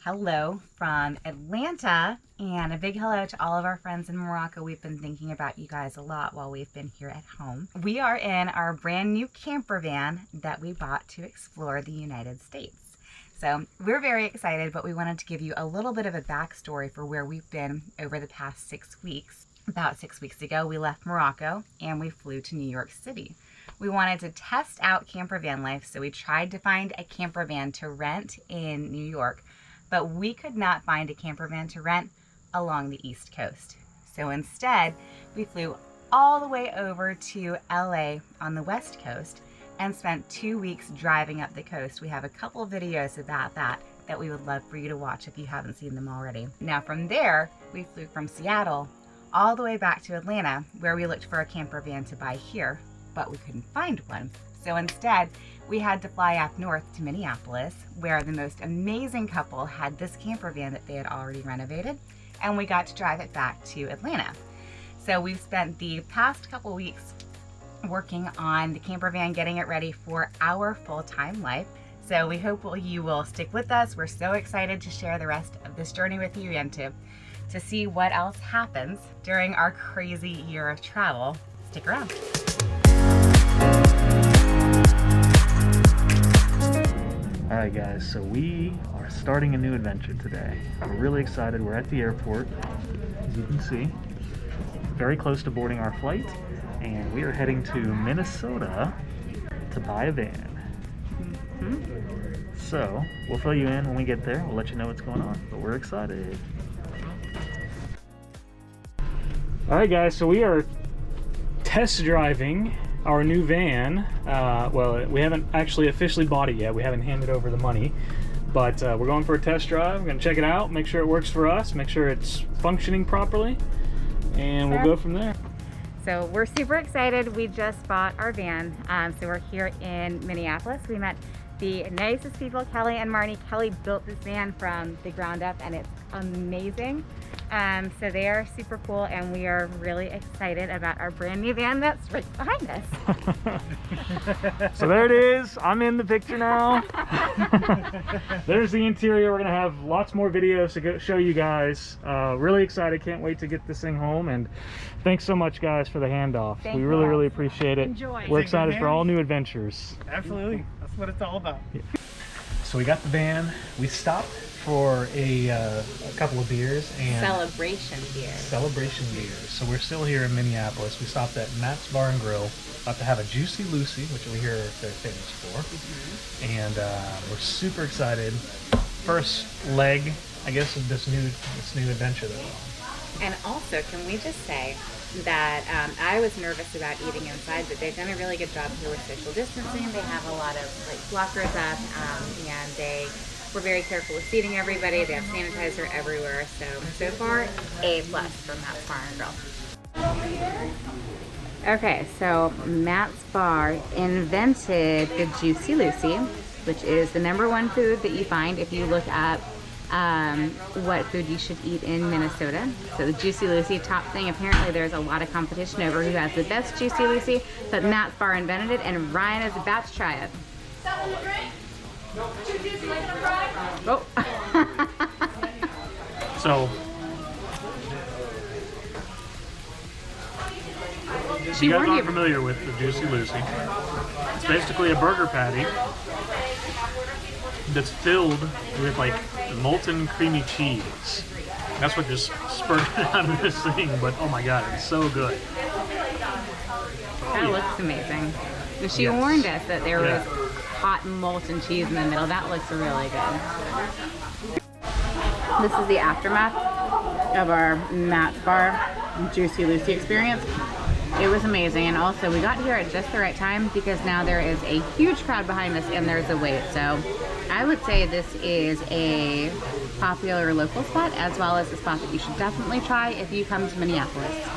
Hello from Atlanta, and a big hello to all of our friends in Morocco. We've been thinking about you guys a lot while we've been here at home. We are in our brand new camper van that we bought to explore the United States. So we're very excited, but we wanted to give you a little bit of a backstory for where we've been over the past 6 weeks. About 6 weeks ago, we left Morocco and we flew to New York City. We wanted to test out camper van life, so we tried to find a camper van to rent in New York, but we could not find a camper van to rent along the East Coast. So instead, we flew all the way over to LA on the West Coast and spent 2 weeks driving up the coast. We have a couple videos about that we would love for you to watch if you haven't seen them already. Now from there, we flew from Seattle all the way back to Atlanta, where we looked for a camper van to buy here, but we couldn't find one. So instead, we had to fly up north to Minneapolis, where the most amazing couple had this camper van that they had already renovated, and we got to drive it back to Atlanta. So we've spent the past couple weeks working on the camper van, getting it ready for our full-time life. So we hope you will stick with us. We're so excited to share the rest of this journey with you and to see what else happens during our crazy year of travel. Stick around. Alright guys, so we are starting a new adventure today. We're really excited. We're at the airport, as you can see, very close to boarding our flight, and we are heading to Minnesota to buy a van. So we'll fill you in when we get there. We'll let you know what's going on, but we're excited. Alright guys, so we are test driving our new van. Well, we haven't actually officially bought it yet. We haven't handed over the money, but we're going for a test drive. We're gonna check it out, make sure it works for us, make sure it's functioning properly, and we'll go from there. So we're super excited. We just bought our van. So we're here in Minneapolis. We met the nicest people, Kelly and Marnie. Kelly built this van from the ground up, and it's amazing. So they are super cool, and we are really excited about our brand new van that's right behind us. So there it is. I'm in the picture now. There's the interior. We're gonna have lots more videos to show you guys. Really excited. Can't wait to get this thing home, and thanks so much guys for the handoff. We really appreciate it. Enjoy. We're excited for all new adventures. Absolutely. That's what it's all about. Yeah. So we got the van. We stopped for a couple of beers and Celebration beers. So we're still here in Minneapolis. We stopped at Matt's Bar and Grill, about to have a Juicy Lucy, which we hear they're famous for. And we're super excited. First leg, I guess, of this new adventure that we're on. And also, can we just say that I was nervous about eating inside, but they've done a really good job here with social distancing. They have a lot of blockers up, and they were very careful with seating everybody. They have sanitizer everywhere. So far, A+ from Matt's Bar and Grill. Okay, so Matt's Bar invented the Juicy Lucy, which is the #1 food that you find if you look up what food you should eat in Minnesota. So the Juicy Lucy, top thing. Apparently there's a lot of competition over who has the best Juicy Lucy, but Matt's Bar invented it, and Ryan is about to try it. Oh. So you guys aren't familiar with the Juicy Lucy. It's basically a burger patty that's filled with like molten creamy cheese. That's what just spurted out of this thing, but oh my god, it's so good. That looks amazing. She warned us that there was hot molten cheese in the middle. That looks really good. This is the aftermath of our Matt's Bar Juicy Lucy experience. It was amazing, and also we got here at just the right time because now there is a huge crowd behind us and there's a wait. So I would say this is a popular local spot, as well as a spot that you should definitely try if you come to Minneapolis.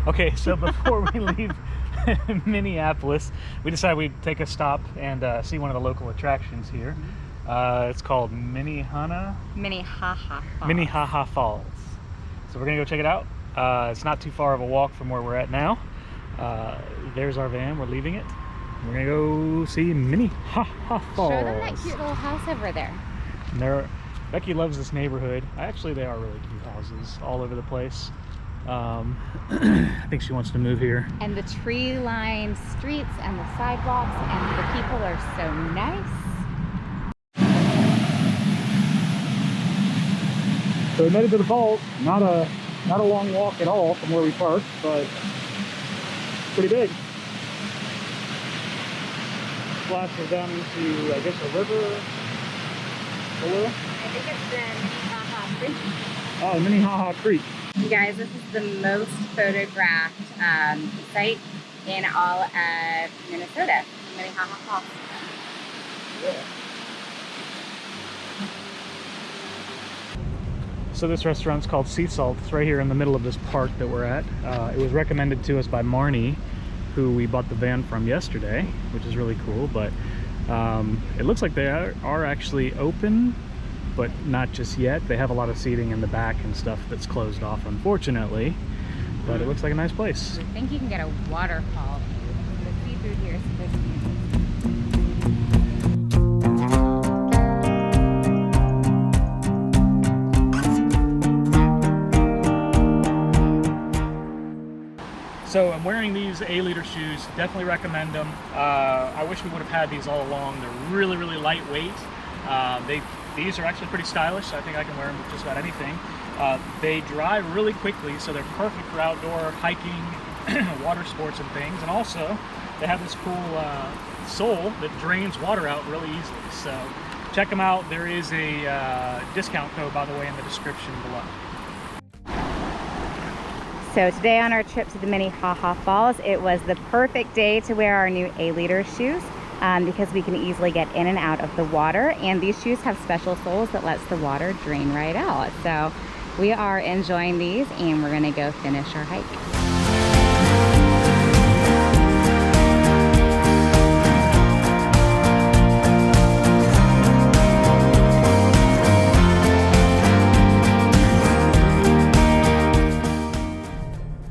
Okay, so before we leave Minneapolis, we decided we'd take a stop and see one of the local attractions here. It's called Minnehaha Falls. So we're gonna go check it out. It's not too far of a walk from where we're at now. There's our van. We're leaving it. We're gonna go see Minnehaha Falls. Show them that cute little house over there. And Becky loves this neighborhood. Actually, they are really cute houses all over the place. I think she wants to move here. And the tree-lined streets and the sidewalks and the people are so nice. So we made it to the falls. Not a long walk at all from where we parked, but pretty big. Splashes down into, I guess, a river below. I think it's the Minnehaha Creek. Oh, Minnehaha Creek. You guys, this is the most photographed site in all of Minnesota, Minnehaha Falls. Yeah. So this restaurant's called Sea Salt. It's right here in the middle of this park that we're at. It was recommended to us by Marnie, who we bought the van from yesterday, which is really cool. But it looks like they are actually open, but not just yet. They have a lot of seating in the back and stuff that's closed off, unfortunately. But it looks like a nice place. I think you can get a waterfall. The seafood here is supposed to be amazing. So I'm wearing these Aleader shoes, definitely recommend them. I wish we would have had these all along. They're really, really lightweight. These are actually pretty stylish, so I think I can wear them with just about anything. They dry really quickly, so they're perfect for outdoor hiking, water sports and things. And also, they have this cool sole that drains water out really easily. So check them out. There is a discount code, by the way, in the description below. So today on our trip to the Minnehaha Falls, it was the perfect day to wear our new Aleader shoes because we can easily get in and out of the water, and these shoes have special soles that lets the water drain right out. So we are enjoying these, and we're gonna go finish our hike.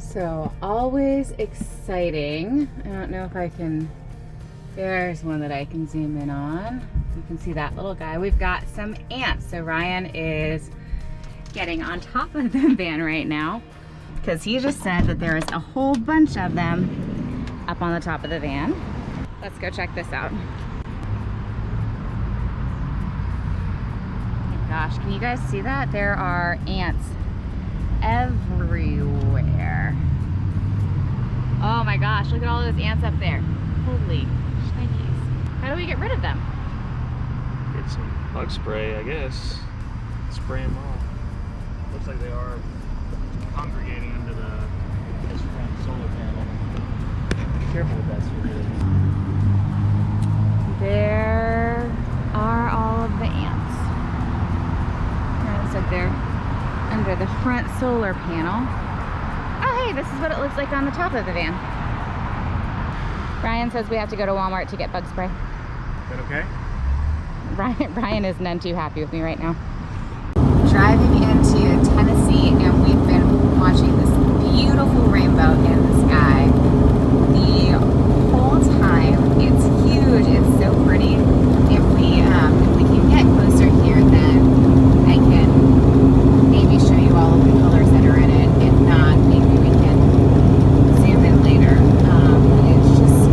So always exciting. I don't know if I can, there's one that I can zoom in on. You can see that little guy. We've got some ants. So Ryan is getting on top of the van right now because he just said that there is a whole bunch of them up on the top of the van. Let's go check this out. Oh my gosh, can you guys see that? There are ants everywhere. Oh my gosh, look at all those ants up there. Holy shnikes. How do we get rid of them? Get some bug spray, I guess. Spray them off. Looks like they are congregating under this front solar panel. Be careful with that sort of thing. There are all of the ants. So they're under the front solar panel. Oh hey, this is what it looks like on the top of the van. Ryan says we have to go to Walmart to get bug spray. Is that okay? Ryan is none too happy with me right now. Driving into Tennessee, and we've been watching this beautiful rainbow in the sky the whole time. It's huge, it's so pretty. If we can get closer here, then I can maybe show you all of the colors that are in it. If not, maybe we can zoom in later. It's just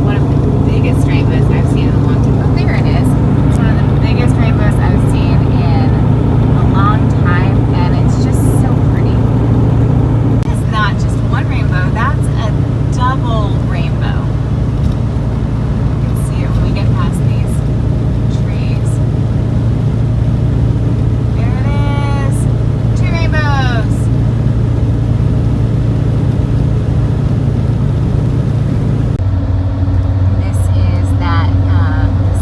one of the biggest rainbows I've seen in a long time. Oh, there it is. It's one of the biggest rainbows I've seen in a long time, and it's just so pretty. It's not just one rainbow, that's a double rainbow. You can see it when we get past these trees. There it is. 2 rainbows. This is that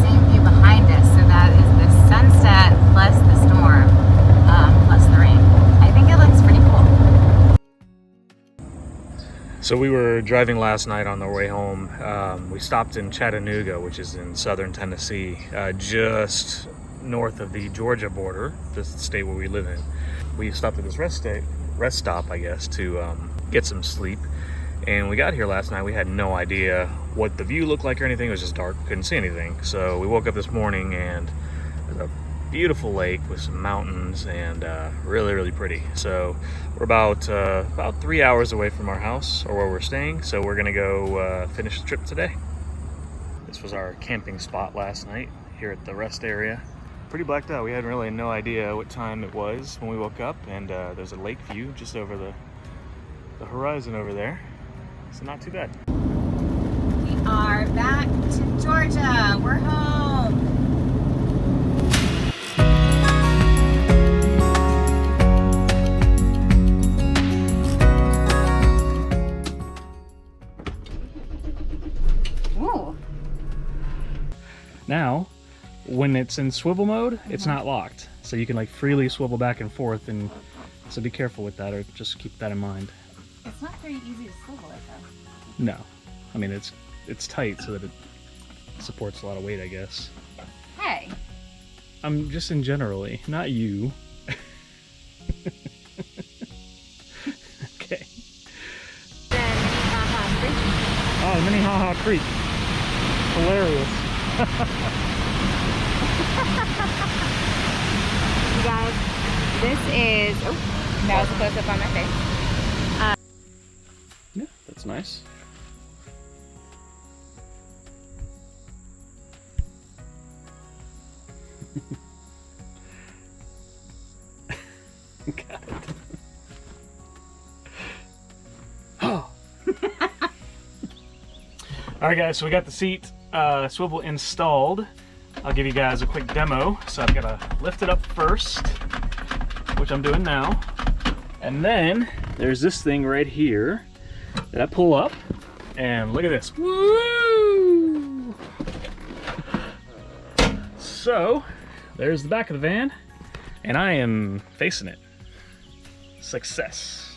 same view behind us. So that is the sunset plus the storm plus the rain. I think it looks pretty cool. So we were driving last night on our way home. We stopped in Chattanooga, which is in southern Tennessee, just north of the Georgia border, the state where we live in. We stopped at this rest stop, I guess, to get some sleep. And we got here last night. We had no idea what the view looked like or anything. It was just dark, couldn't see anything. So we woke up this morning and there's a beautiful lake with some mountains and really, really pretty. So we're about 3 hours away from our house, or where we're staying, so we're gonna go finish the trip today. This was our camping spot last night here at the rest area. Pretty blacked out. We had really no idea what time it was when we woke up, and there's a lake view just over the horizon over there, so not too bad. We are back to Georgia. We're home. Ooh. Now, when it's in swivel mode, it's not locked, so you can like freely swivel back and forth, and so be careful with that, or just keep that in mind. It's not very easy to swivel it though. No, I mean it's tight so that it supports a lot of weight, I guess. Hey. I'm just in generally, not you. Okay. Oh, Minnehaha Creek. Hilarious. You guys, this is, oh, that was a close up on my face. Yeah, that's nice. Got it. Oh. Alright guys, so we got the seat swivel installed. I'll give you guys a quick demo. So I've got to lift it up first, which I'm doing now. And then there's this thing right here that I pull up, and look at this. Woo! So there's the back of the van, and I am facing it. Success.